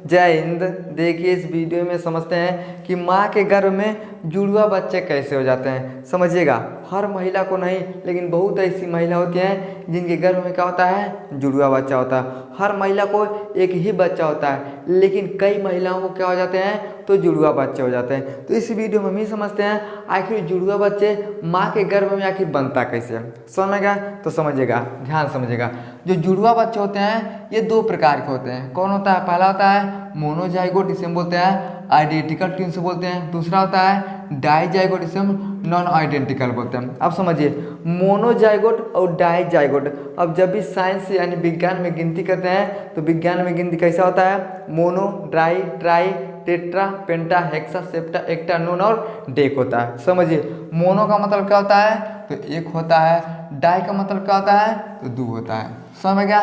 जय हिंद। देखिए इस वीडियो में समझते हैं कि माँ के गर्भ में जुड़वा बच्चे कैसे हो जाते हैं। समझिएगा, हर महिला को नहीं लेकिन बहुत ऐसी महिला होती हैं जिनके गर्भ में क्या होता है, जुड़वा बच्चा होता है। हर महिला को एक ही बच्चा होता है लेकिन कई महिलाओं को क्या हो जाते हैं, तो जुड़वा बच्चे हो जाते हैं। तो इस वीडियो में हम ही समझते हैं आखिर जुड़वा बच्चे माँ के गर्भ में आखिर बनता कैसे है। समझेगा तो समझिएगा, ध्यान समझिएगा। जो जुड़वा बच्चे होते हैं ये दो प्रकार के होते हैं। कौन होता है? पहला होता है मोनोजाइगोट, इसे हम बोलते हैं आइडेंटिकल ट्विंस बोलते हैं। दूसरा होता है डाइजाइगोट, इसे हम नॉन आइडेंटिकल बोलते हैं। अब समझिए, मोनोजाइगोट और डाइजाइगोट, अब जब भी साइंस यानी विज्ञान में गिनती करते हैं तो विज्ञान में गिनती कैसा होता है, मोनो, डाई, ट्राई, टेट्रा, पेंटा, हेक्सा, सेप्टा, एक्टा, नोन और डेक होता है। समझिए, मोनो का मतलब क्या होता है, तो एक होता है। डाई का मतलब क्या होता है, तो दो होता है। समझ गया?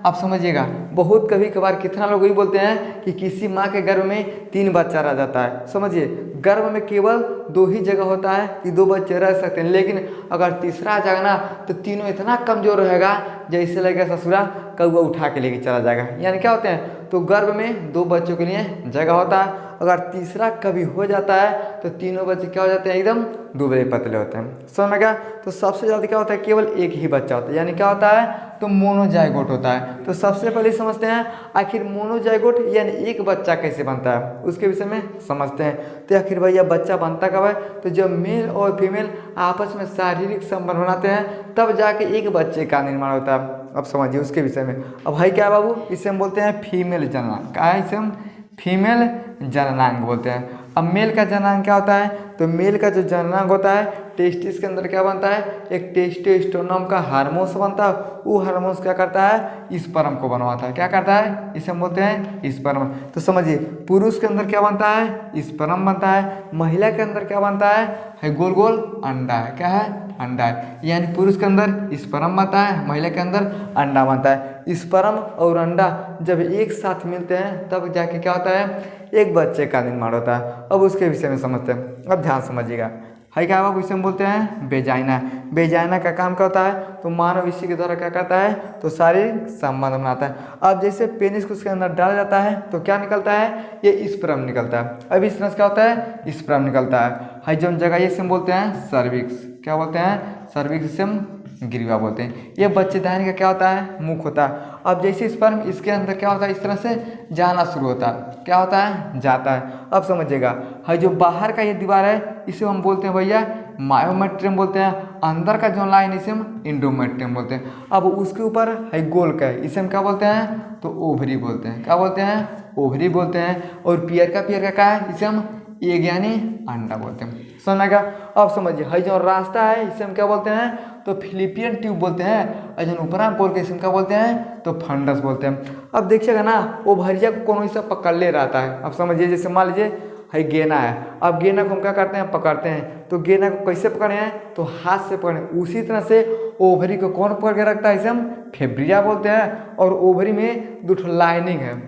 अब समझिएगा, बहुत कभी कभार कितना लोग यही बोलते हैं कि किसी माँ के गर्भ में 3 बच्चा रह जाता है। समझिए, गर्भ में केवल 2 ही जगह होता है कि 2 बच्चे रह सकते हैं, लेकिन अगर तीसरा जगह ना तो तीनों इतना कमजोर रहेगा जैसे लगेगा ससुरा कौवा उठा के लेके चला जाएगा। यानी क्या होते हैं, तो गर्भ में 2 बच्चों के लिए जगह होता है। अगर तीसरा कभी हो जाता है तो तीनों बच्चे क्या हो जाते हैं, एकदम दुबले पतले होते हैं। समझ में गया? तो सबसे ज़्यादा क्या होता है, केवल एक ही बच्चा होता है, यानी क्या होता है, तो मोनोजाइगोट होता है। तो सबसे पहले समझते हैं आखिर मोनोजाइगोट यानी एक बच्चा कैसे बनता है, उसके विषय में समझते हैं। तो आखिर भैया बच्चा बनता कब है, तो जब मेल और फीमेल आपस में शारीरिक संबंध बनाते हैं तब जाके एक बच्चे का निर्माण होता है। अब समझिए उसके विषय में। अब भाई क्या बाबू, इसे हम बोलते हैं फीमेल जननांग। क्या है, इसे हम फीमेल जननांग बोलते हैं। अब मेल का जननांग क्या होता है, तो मेल का जो जननांग होता है टेस्टिस के अंदर क्या बनता है, एक टेस्टोस्टेरोन का हार्मोन बनता है। वो हार्मोन क्या करता है, स्पर्म को बनवाता है। क्या करता है, इसे हम बोलते हैं स्पर्म। तो समझिए, पुरुष के अंदर क्या बनता है, स्पर्म बनता है। महिला के अंदर क्या बनता है गोल गोल अंडा है। क्या है, अंडा है। यानी पुरुष के अंदर स्पर्म बनता है, महिला के अंदर अंडा बनता है। स्पर्म और अंडा जब एक साथ मिलते हैं तब जाके क्या होता है, एक बच्चे का निर्माण होता है। अब उसके विषय में समझते हैं। अब ध्यान समझिएगा, है क्या बाबू, इसे हम बोलते हैं बेजाइना। बेजाइना का काम क्या होता है, तो मानव इसी के द्वारा क्या करता है, तो शारीरिक संबंध बनाता है। अब जैसे पेनिस को उसके अंदर डाला जाता है तो क्या निकलता है, ये स्पर्म निकलता है। अब इस तरह से क्या होता है, स्पर्म निकलता है जो जगह ये हम बोलते हैं सर्विक्स। क्या बोलते हैं, सर्विक्स से हम ग्रीवा बोलते हैं। ये बच्चेदानी का क्या होता है, मुख होता है। अब जैसे स्पर्म इसके अंदर क्या होता है, इस तरह से जाना शुरू होता है। क्या होता है, जाता है। अब समझिएगा, है जो बाहर का ये दीवार है इसे हम बोलते हैं भैया मायोमेट्रियम बोलते हैं। अंदर का जो लाइन इसे हम इंडोमेट्रियम बोलते हैं। अब उसके ऊपर है गोल का है, इसे हम क्या बोलते हैं, तो ओवरी बोलते हैं। क्या बोलते हैं, ओवरी बोलते हैं। और पियर का क्या है, इसे हम एग यानी अंडा बोलते हैं। समझेगा? अब समझिए, है जो रास्ता है इसे हम क्या बोलते हैं, तो फिलिपियन ट्यूब बोलते हैं। और जो ऊपरा बोल के इसे क्या बोलते हैं, तो फंडस बोलते हैं। अब देखिएगा ना, वो भरिया को कौन सा पकड़ ले रहता है। अब समझिए, जैसे मान लीजिए है गेना है। अब गेना को हम क्या करते हैं, पकड़ते हैं। तो गेना को कैसे पकड़े हैं, तो हाथ से पकड़े। उसी तरह से ओवरी को कौन पकड़ के रखता है, इसे हम फेब्रिया बोलते हैं। और ओवरी में 2 लाइनिंग है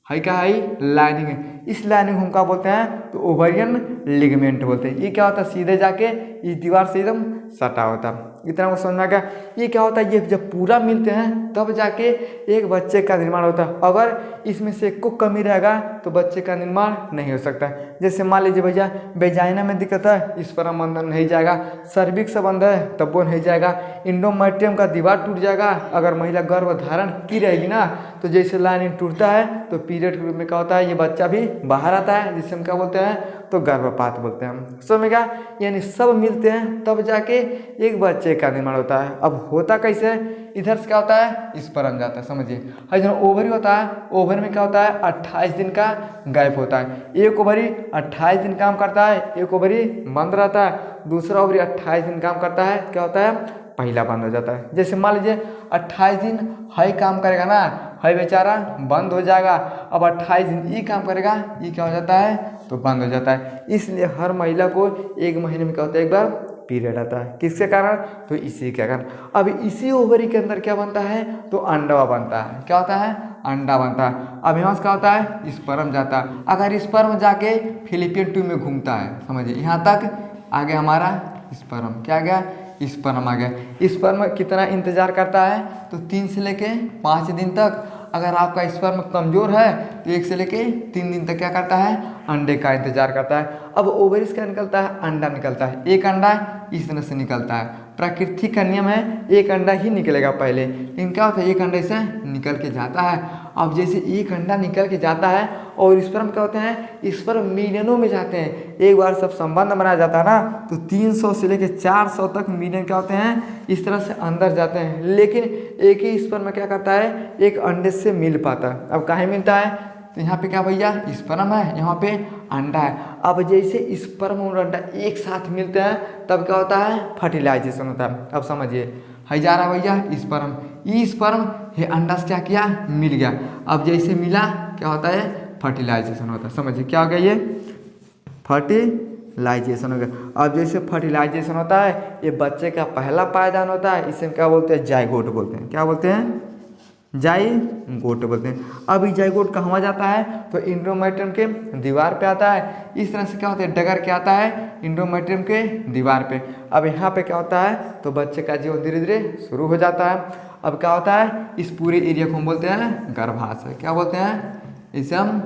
क्या है, लाइनिंग है। इस लाइनिंग को हम क्या बोलते हैं, तो ओवरियन लिगामेंट बोलते हैं। ये क्या होता है, सीधे जाके इस दीवार से एकदम सटा होता है। इतना को समझना क्या, ये क्या होता है, ये जब पूरा मिलते हैं तब जाके एक बच्चे का निर्माण होता है। अगर इसमें से को कमी रहेगा तो बच्चे का निर्माण नहीं हो सकता। जैसे मान लीजिए भैया बेजाइना में दिक्कत है, स्पर्म बंधन नहीं जाएगा। सर्विक्स से बंध है तब वो नहीं जाएगा। इंडोमेट्रियम का दीवार टूट जाएगा। अगर महिला गर्भ धारण की रहेगी ना, तो जैसे लाइन टूटता है तो पीरियड के रूप में क्या होता है, ये बच्चा भी बाहर आता है, जिसे हम क्या बोलते हैं, तो गर्भपात बोलते हैं। समझेगा? यानी सब मिलते हैं तब जाके एक बच्चे का निर्माण होता है। अब होता कैसे, इधर से क्या होता है, स्पर्म जाता है। समझिए, जो ओवरी होता है, ओवरी में क्या होता है, 28 दिन का गैप होता है। एक ओवरी 28 दिन काम करता है, एक ओवरी बंद रहता है। दूसरा ओवरी 28 दिन काम करता है, क्या होता है, पहला बंद हो जाता है। जैसे मान लीजिए 28 दिन है काम करेगा ना, है बेचारा बंद हो जाएगा। अब 28 दिन ये काम करेगा, ये क्या हो जाता है, तो बंद हो जाता है। इसलिए हर महिला को 1 महीने में क्या होता है, एक बार पीरियड आता है। किसके कारण, तो इसी के कारण। अब इसी ओवरी के अंदर क्या बनता है, तो अंडा बनता है। क्या होता है, अंडा बनता है। अब यहाँ से क्या होता है, स्पर्म जाता है। अगर स्पर्म जाके फिलिपियन ट्यूब में घूमता है, समझिए यहाँ तक आ गया हमारा स्पर्म। क्या आ गया, स्पर्म आ गया। स्पर्म कितना इंतजार करता है, तो 3 से लेके 5 दिन तक। अगर आपका स्पर्म कमज़ोर है तो 1 से लेके 3 दिन तक क्या करता है, अंडे का इंतजार करता है। अब ओवरीज क्या निकलता है, अंडा निकलता है। एक अंडा इस तरह से निकलता है, प्राकृतिक का नियम है एक अंडा ही निकलेगा पहले, लेकिन क्या होता है एक अंडे से निकल के जाता है। अब जैसे एक अंडा निकल के जाता है और स्पर्म क्या होते हैं, स्पर्म मिलियनों में जाते हैं। एक बार सब संबंध बनाया जाता है ना तो 300 से लेके 400 तक मिलियन क्या होते हैं इस तरह से अंदर जाते हैं, लेकिन एक ही स्पर्म में क्या करता है, एक अंडे से मिल पाता है। अब काहे मिलता है, तो यहाँ पे क्या भैया स्पर्म है, यहाँ पे अंडा है। अब जैसे स्पर्म और अंडा एक साथ मिलते हैं तब क्या होता है, फर्टिलाइजेशन होता है। अब समझिए है जा रहा भैया स्पर्म, ये स्पर्म ये अंडा से क्या किया, मिल गया। अब जैसे मिला क्या होता है, फर्टिलाइजेशन होता है। समझिए क्या हो गया, ये फर्टिलाइजेशन हो गया। अब जैसे फर्टिलाइजेशन होता है ये बच्चे का पहला पायदान होता है, इसे क्या बोलते हैं, जाइगोट बोलते हैं। क्या बोलते हैं, जाइगोट बोलते हैं। अब ये जाइगोट कहाँ जाता है, तो एंडोमेट्रियम के दीवार पे आता है। इस तरह से क्या होता है, डगर के आता है एंडोमेट्रियम के दीवार पे। अब यहाँ पे क्या होता है, तो बच्चे का जीवन धीरे धीरे शुरू हो जाता है। अब क्या होता है, इस पूरे एरिया को हम बोलते हैं गर्भाशय। क्या बोलते हैं, इसे हम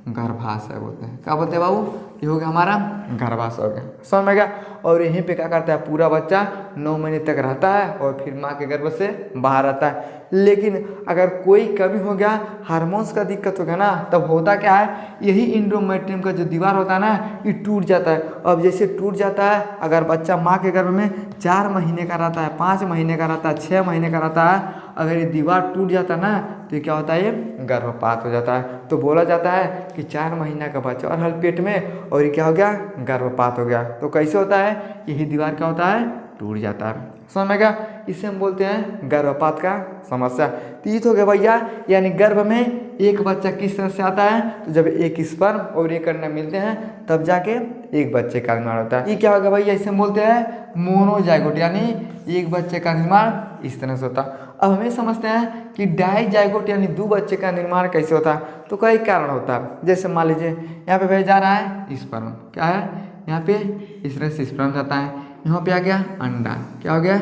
गर्भाशय बोलते हैं। क्या बोलते हैं बाबू, ये हो गया हमारा गर्भाशय हो गया, समझ में गया। और यहीं पे क्या करता है, पूरा बच्चा 9 महीने तक रहता है और फिर माँ के गर्भ से बाहर आता है। लेकिन अगर कोई कमी हो गया, हार्मोन्स का दिक्कत हो गया ना, तब होता क्या है, यही एंडोमेट्रियम का जो दीवार होता है ना ये टूट जाता है। अब जैसे टूट जाता है, अगर बच्चा माँ के गर्भ में 4 महीने का रहता है, 5 महीने का रहता है, 6 महीने का रहता है, अगर ये दीवार टूट जाता है ना तो ये क्या होता है, ये गर्भपात हो जाता है। तो बोला जाता है कि 4 महीना का बच्चा और हल पेट में और ये क्या हो गया, गर्भपात हो गया। तो कैसे होता है, यही दीवार क्या होता है, टूट जाता है। समझ में गया, इसे हम बोलते हैं गर्भपात का समस्या। तो ये तो हो गया भैया, यानी गर्भ में एक बच्चा किस तरह से आता है, तो जब एक स्पर्म और एक अंडा मिलते हैं तब जाके एक बच्चे का निर्माण होता है। ये क्या होगा भैया, इसे हम बोलते हैं मोनोजाइगोट, यानी एक बच्चे का निर्माण इस तरह से होता है। अब हमें समझते हैं कि डाइजाइगोट यानी 2 बच्चे का निर्माण कैसे होता है। तो कई कारण होता है, जैसे मान लीजिए यहाँ पे भेजा जा रहा है स्पर्म, क्या है यहाँ पे इस तरह से स्पर्म जाता है, यहाँ पे आ गया अंडा, क्या हो गया,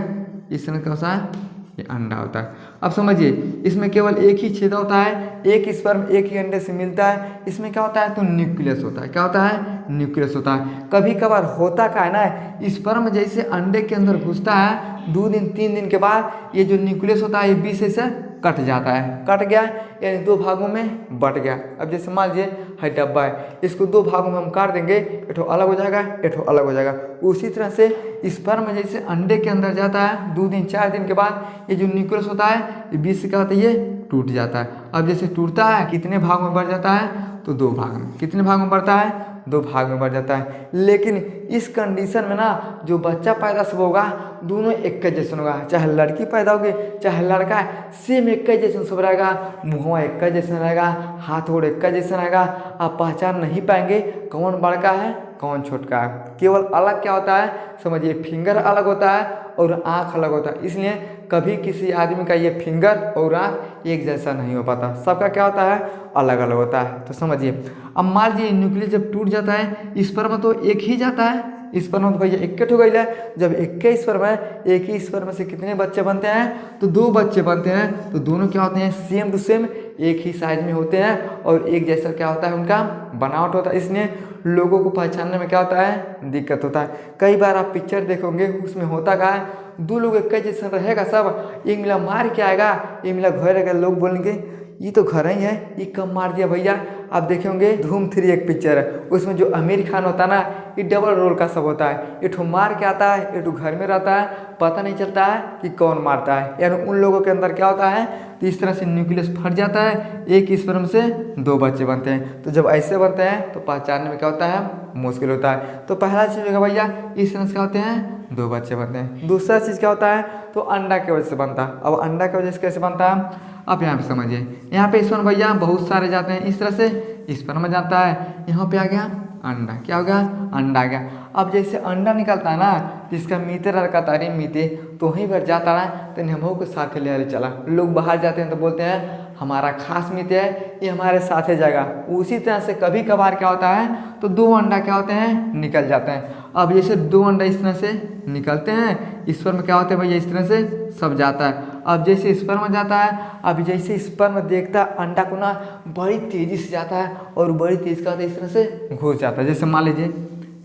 इस तरह का होता है ये अंडा होता है। अब समझिए इसमें केवल एक ही छेद होता है, एक स्पर्म एक ही अंडे से मिलता है। इसमें क्या होता है, तो न्यूक्लियस होता है। क्या होता है, न्यूक्लियस होता है। कभी कभार होता क्या है ना, स्पर्म जैसे अंडे के अंदर घुसता है 2 दिन 3 दिन के बाद ये जो न्यूक्लियस होता है ये बीच से कट जाता है, कट गया यानी 2 भागों में बट गया। अब जैसे मान लीजिए है डब्बा है, इसको 2 भागों में हम काट देंगे, एक अलग हो जाएगा, एक अलग हो जाएगा। उसी तरह से स्पर्म जैसे अंडे के अंदर जाता है 2 दिन 4 दिन के बाद ये जो न्यूक्लियस होता है ये बीच से क्या होता है, ये टूट जाता है। अब जैसे टूटता है कितने भाग में बढ़ जाता है, तो 2 भाग में। कितने भाग में बढ़ता है, 2 भाग में बढ़ जाता है। लेकिन इस कंडीशन में ना जो बच्चा पैदा सब होगा दोनों एक जैसन होगा, चाहे लड़की पैदा होगी चाहे लड़का है, सेम एक जैसन सब रहेगा, मुँह एक जैसा रहेगा, हाथ गोड़ एक जैसा रहेगा। आप पहचान नहीं पाएंगे कौन बड़का है कौन छोटका है। केवल अलग क्या होता है, समझिए फिंगर अलग होता है और आँख अलग होता है। इसलिए कभी किसी आदमी का ये फिंगर और आँख एक जैसा नहीं हो पाता, सबका क्या होता है, अलग अलग होता है। तो समझिए अब मान लीजिए न्यूक्लियस जब टूट जाता है, स्पर्म तो एक ही जाता है, स्पर्म तो भैया इक्कठ हो गई है। जब एक स्पर्म है, एक ही स्पर्म से कितने बच्चे बनते हैं, तो 2 बच्चे बनते हैं। तो दोनों क्या होते हैं, सेम टू सेम एक ही साइज में होते हैं और एक जैसा क्या होता है उनका बनावट होता है। इसलिए लोगों को पहचानने में क्या होता है, दिक्कत होता है। कई बार आप पिक्चर देखोगे उसमें होता क्या है, 2 लोग एक जैसा रहेगा, सब एक मिला मार के आएगा, एक मिला घर आएगा, लोग बोलेंगे ये तो घर ही है, ये कब मार दिया भैया। आप देखे होंगे धूम 3 एक पिक्चर है, उसमें जो आमिर खान होता है ना ये डबल रोल का सब होता है, एक मार के आता है, एक घर में रहता है, पता नहीं चलता है कि कौन मारता है। यानी उन लोगों के अंदर क्या होता है, तो इस तरह से न्यूक्लियस फट जाता है, एक स्पर्म से 2 बच्चे बनते हैं। तो जब ऐसे बनते हैं तो पहचानने में क्या होता है, मुश्किल होता है। तो पहला चीज़ होगा भैया इस तरह से क्या होते हैं, 2 बच्चे बनते हैं। दूसरा चीज़ क्या होता है, तो अंडा की वजह से बनता है। अब अंडा की वजह से कैसे बनता है, आप यहाँ पे समझिए, यहाँ पे स्पर्म भैया बहुत सारे जाते हैं, इस तरह से स्पर्म जाता है, यहाँ पे आ गया अंडा, क्या हो गया, अंडा आ गया। अब जैसे अंडा निकलता है ना जिसका मीते लड़का तारी मीते तो वहीं पर जाता है, तो हम को साथ ले चला। लोग बाहर जाते हैं तो बोलते हैं हमारा खास मीते है, ये हमारे साथ ही जाएगा। उसी तरह से कभी कभार क्या होता है, तो 2 अंडा क्या होते हैं, निकल जाते हैं। अब जैसे 2 अंडा इस तरह से निकलते हैं, ईश्वर में क्या होते हैं भैया, इस तरह से सब जाता है। अब जैसे स्पर्म जाता है, अब जैसे स्पर्म देखता है अंडा को ना बड़ी तेज़ी से जाता है और बड़ी तेज़ का इस तरह से घुस जाता है। जैसे मान लीजिए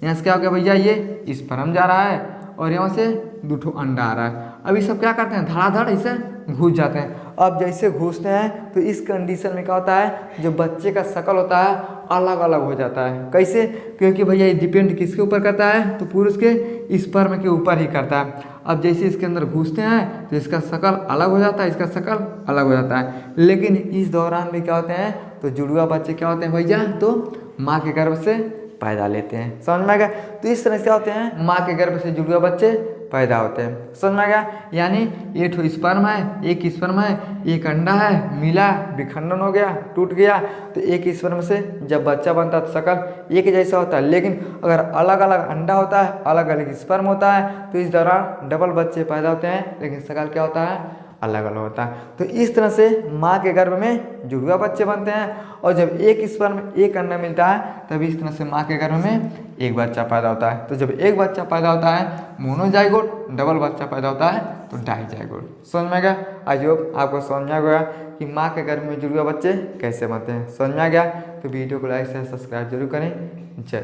यहाँ से क्या हो गया भैया, ये स्पर्म जा रहा है और यहाँ से 2 ठो अंडा आ रहा है। अब ये सब क्या करते हैं, धड़ाधड़ ऐसे घुस जाते हैं। अब जैसे घुसते हैं तो इस कंडीशन में क्या होता है, जो बच्चे का शक्ल होता है अलग अलग हो जाता है। कैसे, क्योंकि भैया ये डिपेंड किसके ऊपर करता है, तो पुरुष के स्पर्म के ऊपर ही करता है। अब जैसे इसके अंदर घुसते हैं तो इसका शक्ल अलग हो जाता है, इसका शक्ल अलग हो जाता है। लेकिन इस दौरान भी क्या होते हैं, तो जुड़वा बच्चे क्या होते हैं भैया, तो माँ के गर्भ से पैदा लेते हैं। समझ में आ गया। तो इस तरह से क्या होते हैं, माँ के गर्भ से जुड़वा बच्चे पैदा होते हैं। समझ में आ गया। यानी ये ठो स्पर्म है, एक स्पर्म है, एक अंडा है, मिला विखंडन हो गया, टूट गया, तो एक स्पर्म से जब बच्चा बनता है तो शक्ल एक जैसा होता है। लेकिन अगर अलग अलग अंडा होता है, अलग अलग स्पर्म होता है, तो इस दौरान डबल बच्चे पैदा होते हैं, लेकिन शक्ल क्या होता है, अलग अलग होता है। तो इस तरह से माँ के गर्भ में जुड़वा बच्चे बनते हैं। और जब एक स्पर्म एक अंडा मिलता है तब इस तरह से माँ के गर्भ में एक बच्चा पैदा होता है। तो जब एक बच्चा पैदा होता है मोनोजाइगोट, डबल बच्चा पैदा होता है तो डाइजाइगोट। समझ में आ गया। आई होप आपको समझ में आ गया कि माँ के गर्भ में जुड़वा बच्चे कैसे बनते हैं। समझ में आ गया। तो वीडियो को लाइक शेयर सब्सक्राइब जरूर करें। जय।